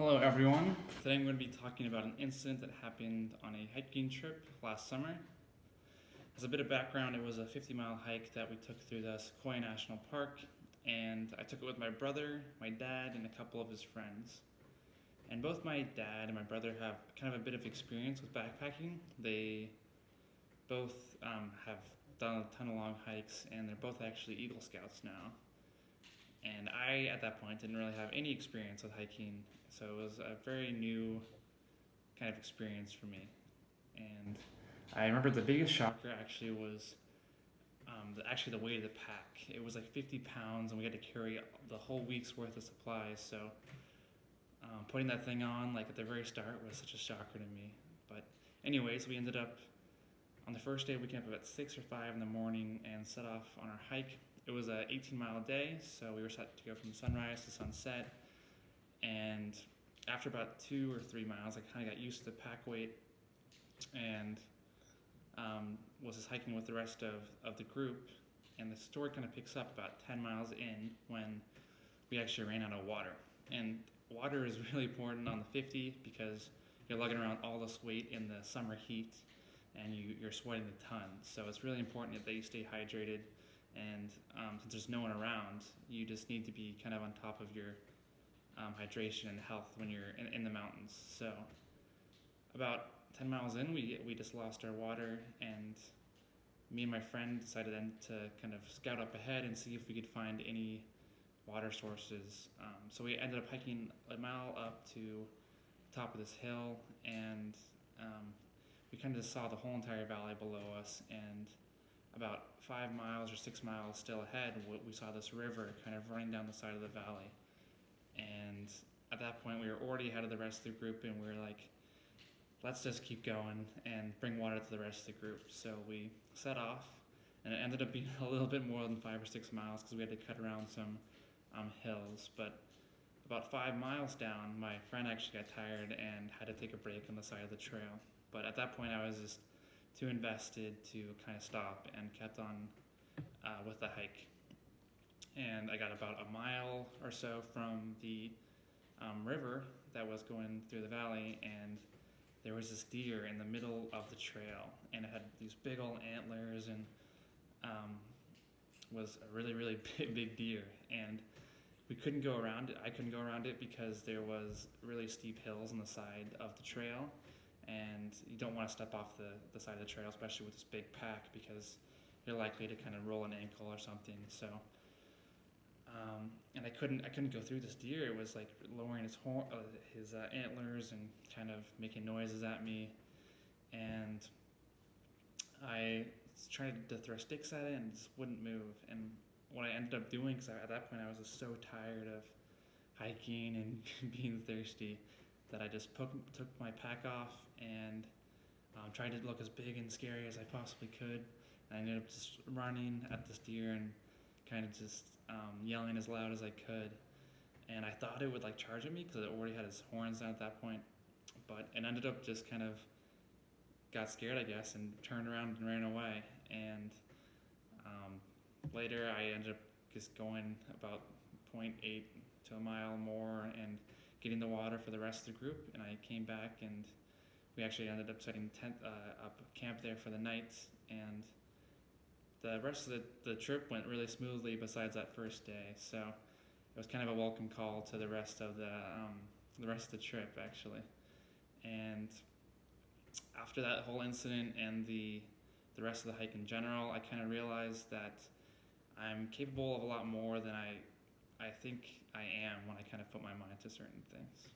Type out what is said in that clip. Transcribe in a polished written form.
Hello everyone. Today I'm going to be talking about an incident that happened on a hiking trip last summer. As a bit of background, it was a 50-mile hike that we took through the Sequoia National Park, and I took it with my brother, my dad, and a couple of his friends. And both my dad and my brother have kind of a bit of experience with backpacking. They both have done a ton of long hikes, and they're both actually Eagle Scouts now. And I, at that point, didn't really have any experience with hiking, so it was a very new kind of experience for me. And I remember the biggest shocker actually was the weight of the pack. It was like 50 pounds, and we had to carry the whole week's worth of supplies. So putting that thing on, like at the very start, was such a shocker to me. But anyways, we ended up on the first day waking up about 6 or 5 in the morning and set off on our hike. It was a 18-mile day, so we were set to go from sunrise to sunset. And after about 2 or 3 miles, I kind of got used to the pack weight and was just hiking with the rest of the group. And the story kind of picks up about 10 miles in when we actually ran out of water. And water is really important on the 50 because you're lugging around all this weight in the summer heat and you're sweating a ton. So it's really important that you stay hydrated. And since there's no one around, you just need to be kind of on top of your hydration and health when you're in the mountains. So about 10 miles in, we just lost our water, and me and my friend decided then to kind of scout up ahead and see if we could find any water sources. So we ended up hiking a mile up to the top of this hill, and we kind of just saw the whole entire valley below us. And about 5 miles or 6 miles still ahead, we saw this river kind of running down the side of the valley. And at that point, we were already ahead of the rest of the group, and we were like, let's just keep going and bring water to the rest of the group. So we set off, and it ended up being a little bit more than 5 or 6 miles because we had to cut around some hills. But about 5 miles down, my friend actually got tired and had to take a break on the side of the trail. But at that point, I was just too invested to kind of stop and kept on with the hike. And I got about a mile or so from the river that was going through the valley, and there was this deer in the middle of the trail, and it had these big old antlers and was a really, really big deer. And we couldn't go around it. I couldn't go around it because there was really steep hills on the side of the trail, and you don't want to step off the side of the trail, especially with this big pack, because you're likely to kind of roll an ankle or something. So, and I couldn't go through this deer. It was like lowering his antlers and kind of making noises at me, and I tried to throw sticks at it and it just wouldn't move. And what I ended up doing, because at that point I was just so tired of hiking and being thirsty, that I just took my pack off and tried to look as big and scary as I possibly could. And I ended up just running at this deer and kind of just yelling as loud as I could. And I thought it would like charge at me because it already had its horns down at that point. But it ended up just kind of got scared, I guess, and turned around and ran away. And later I ended up just going about 0.8 to a mile more and getting the water for the rest of the group. And I came back, and we actually ended up setting up camp there for the night. And the rest of the trip went really smoothly besides that first day. So it was kind of a welcome call to the rest of the trip, actually. And after that whole incident and the rest of the hike in general, I kind of realized that I'm capable of a lot more than I think I am when I kind of put my mind to certain things.